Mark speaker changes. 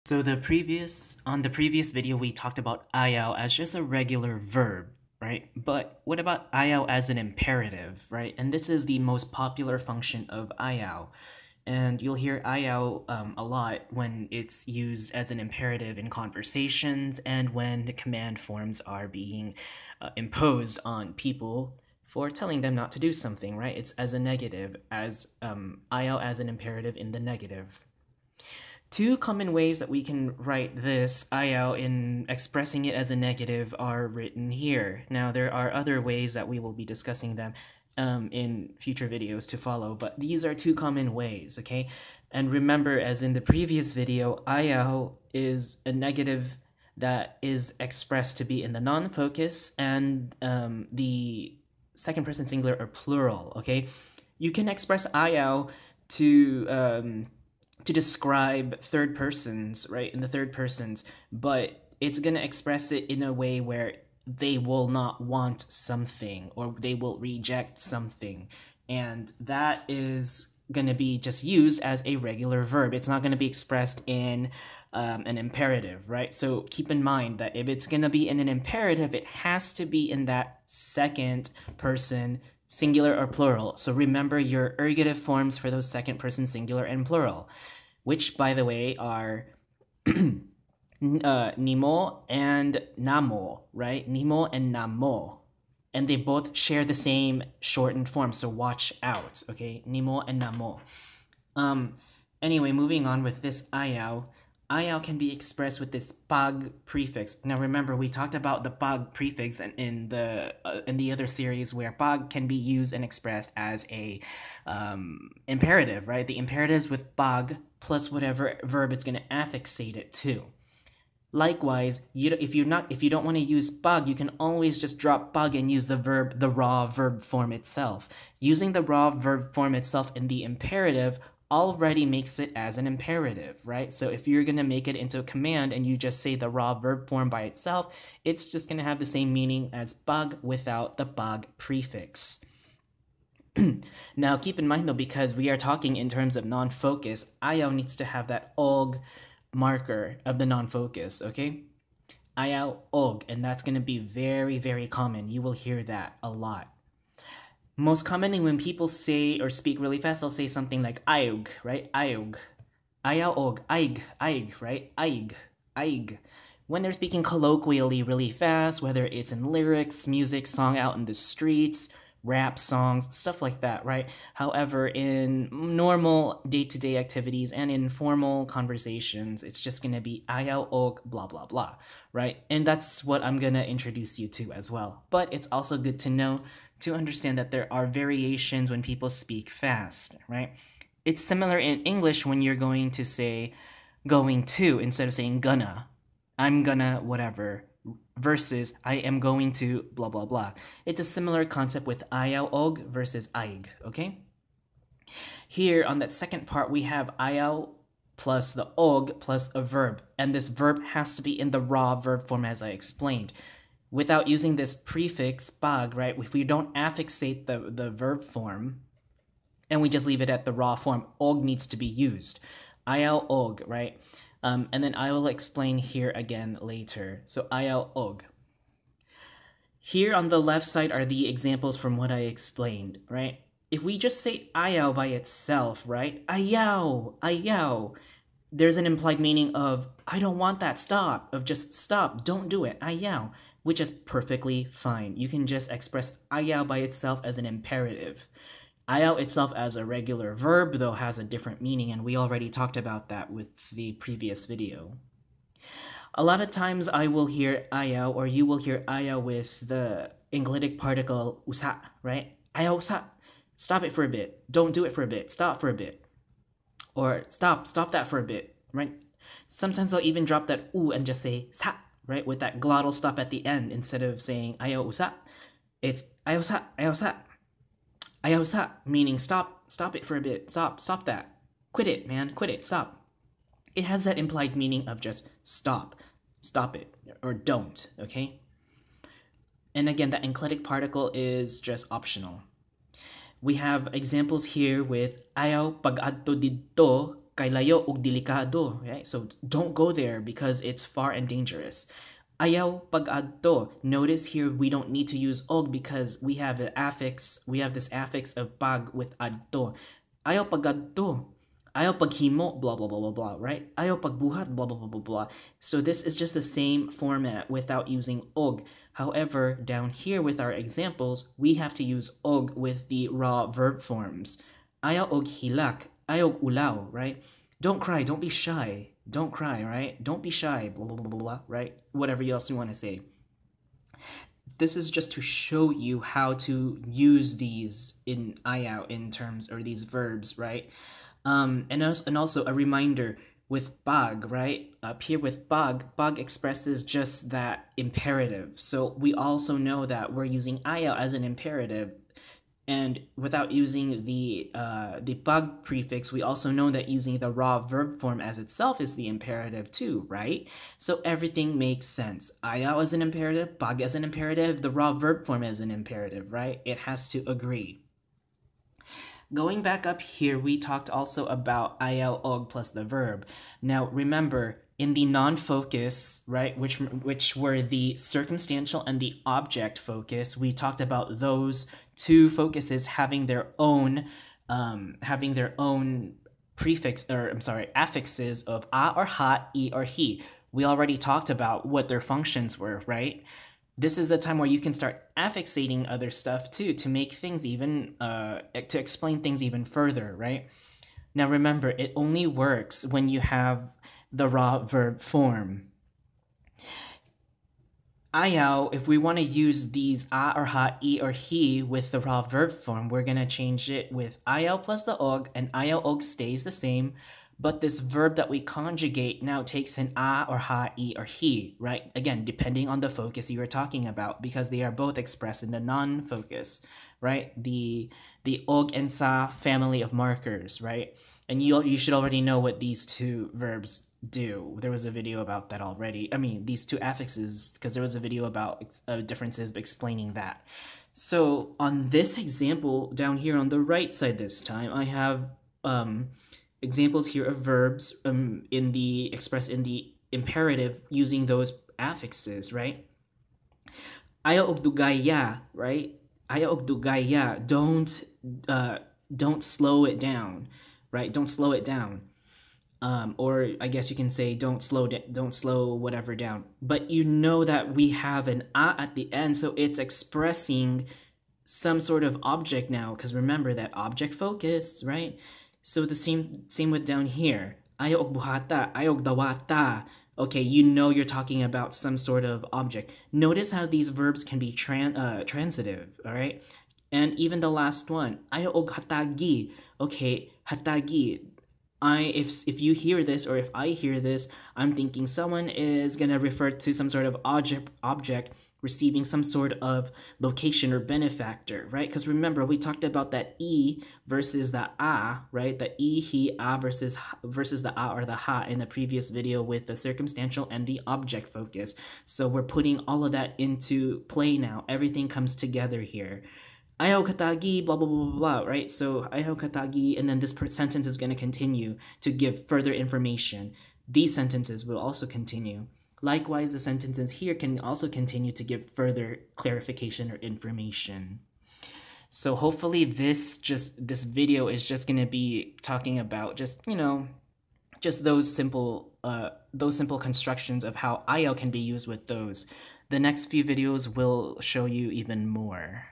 Speaker 1: So on the previous video we talked about ayaw as just a regular verb, right? But what about ayaw as an imperative, right? And this is the most popular function of ayaw. And you'll hear ayaw a lot when it's used as an imperative in conversations and when the command forms are being imposed on people for telling them not to do something, right? It's as a negative, as ayaw as an imperative in the negative. Two common ways that we can write this ayaw in expressing it as a negative are written here. Now, there are other ways that we will be discussing them in future videos to follow, but these are two common ways, okay? And remember, as in the previous video, ayaw is a negative that is expressed to be in the non-focus and the second person singular or plural, okay? You can express ayaw to describe third persons, right, in the third persons, but it's going to express it in a way where they will not want something or they will reject something. And that is going to be just used as a regular verb. It's not going to be expressed in an imperative, right? So keep in mind that if it's going to be in an imperative, it has to be in that second person singular or plural. So remember your ergative forms for those second person singular and plural, which, by the way, are nimo and namo, right? Nimo and namo. And they both share the same shortened form, so watch out, okay? Nimo and namo. Anyway, moving on with this ayaw. Ayaw can be expressed with this pag prefix. Now remember, we talked about the pag prefix in the other series where pag can be used and expressed as a imperative, right? The imperatives with pag plus whatever verb it's going to affixate it to. Likewise, if you don't want to use pag, you can always just drop pag and use the raw verb form itself. Using the raw verb form itself in the imperative already makes it as an imperative, right? So if you're going to make it into a command and you just say the raw verb form by itself, it's just going to have the same meaning as pag without the pag prefix. Now, keep in mind though, because we are talking in terms of non-focus, ayaw needs to have that og marker of the non-focus, okay? Ayaw og, and that's going to be very, very common. You will hear that a lot. Most commonly, when people say or speak really fast, they'll say something like ayog, right? Ayog. Ayaw og, aig, right? Aig. When they're speaking colloquially really fast, whether it's in lyrics, music, song out in the streets, rap songs, stuff like that, right? However, in normal day-to-day activities and in formal conversations, it's just gonna be ayaw og blah blah blah, right? And that's what I'm gonna introduce you to as well. But it's also good to know to understand that there are variations when people speak fast, right? It's similar in English when you're going to say going to instead of saying gonna. I'm gonna whatever versus I am going to blah blah blah. It's a similar concept with ayaw og versus aig, okay? Here on that second part we have ayaw plus the og plus a verb, and this verb has to be in the raw verb form as I explained. Without using this prefix pag, right? If we don't affixate the verb form and we just leave it at the raw form, og needs to be used. Ayaw og, right? And then I will explain here again later. So ayaw og. Here on the left side are the examples from what I explained, right? If we just say ayaw by itself, right? Ayaw. There's an implied meaning of I don't want that, stop, of just stop, don't do it, ayaw, which is perfectly fine. You can just express ayaw by itself as an imperative. Ayaw itself as a regular verb, though, has a different meaning, and we already talked about that with the previous video. A lot of times I will hear ayaw, or you will hear ayaw with the enclitic particle usa, right? Ayaw usa. Stop it for a bit. Don't do it for a bit. Stop for a bit. Or stop that for a bit, right? Sometimes I'll even drop that u and just say sa, right? With that glottal stop at the end instead of saying ayaw usa. It's ayaw sa, meaning stop it for a bit. Stop that. Quit it, man. Quit it. Stop. It has that implied meaning of just stop it, or don't, okay? And again, that enclitic particle is just optional. We have examples here with ayaw pag-adto didto kay layo ug delikado, right? So don't go there because it's far and dangerous. Ayaw pag-adto. Notice here we don't need to use og because we have the affix, we have this affix of pag with adto. Ayaw pag-adto. Ayaw paghimo, blah, blah, blah, blah, blah, right? Ayaw pagbuhat, blah, blah, blah, blah, blah. So this is just the same format without using og. However, down here with our examples, we have to use og with the raw verb forms. Ayaw og hilak, ayaw og ulaw, right? Don't cry, don't be shy. Don't cry, right? Don't be shy, blah, blah, blah, blah, blah, right? Whatever else you want to say. This is just to show you how to use these in ayaw in terms, or these verbs, right? And also a reminder with pag, right? Up here with pag expresses just that imperative. So we also know that we're using ayaw as an imperative. And without using the pag prefix, we also know that using the raw verb form as itself is the imperative too, right? So everything makes sense. Ayaw as an imperative, pag as an imperative, the raw verb form as an imperative, right? It has to agree. Going back up here, we talked also about ayaw og plus the verb. Now remember, in the non-focus, right, which were the circumstantial and the object focus, we talked about those two focuses having their own prefix, or I'm sorry, affixes of a or ha, e or he. We already talked about what their functions were, right? This is the time where you can start affixating other stuff too to make things even, to explain things even further, right? Now remember, it only works when you have the raw verb form. Ayaw, if we want to use these a or ha, e or he with the raw verb form, we're going to change it with ayaw plus the og, and ayaw og stays the same. But this verb that we conjugate now takes an a or ha, e or he, right? Again, depending on the focus you are talking about, because they are both expressed in the non-focus, right? The og and sa family of markers, right? And you should already know what these two verbs do. There was a video about that already. I mean, these two affixes, because there was a video about differences explaining that. So on this example down here on the right side this time, I have examples here of verbs expressed in the imperative using those affixes, right? Ayaw og dugaya, right? Ayaw og dugaya. Don't slow it down, right? Don't slow it down. Or I guess you can say don't slow whatever down. But you know that we have an a at the end, so it's expressing some sort of object now, because remember that object focus, right? So the same with down here. Ayaw og buhata, ayaw og dawata. Okay, you know you're talking about some sort of object. Notice how these verbs can be transitive, all right? And even the last one, ayaw og hatagi. Okay, hatagi. If you hear this, or if I hear this, I'm thinking someone is gonna refer to some sort of object receiving some sort of location or benefactor, right? Because remember, we talked about that e versus the a, right? The e, he, a versus the a or the ha in the previous video with the circumstantial and the object focus. So we're putting all of that into play now. Everything comes together here. Ayaw katagi, blah, blah, blah, blah, blah, right? So ayaw katagi, and then this sentence is going to continue to give further information. These sentences will also continue. Likewise, the sentences here can also continue to give further clarification or information. So hopefully this video is just going to be talking about just those simple constructions of how ayaw can be used with those. The next few videos will show you even more.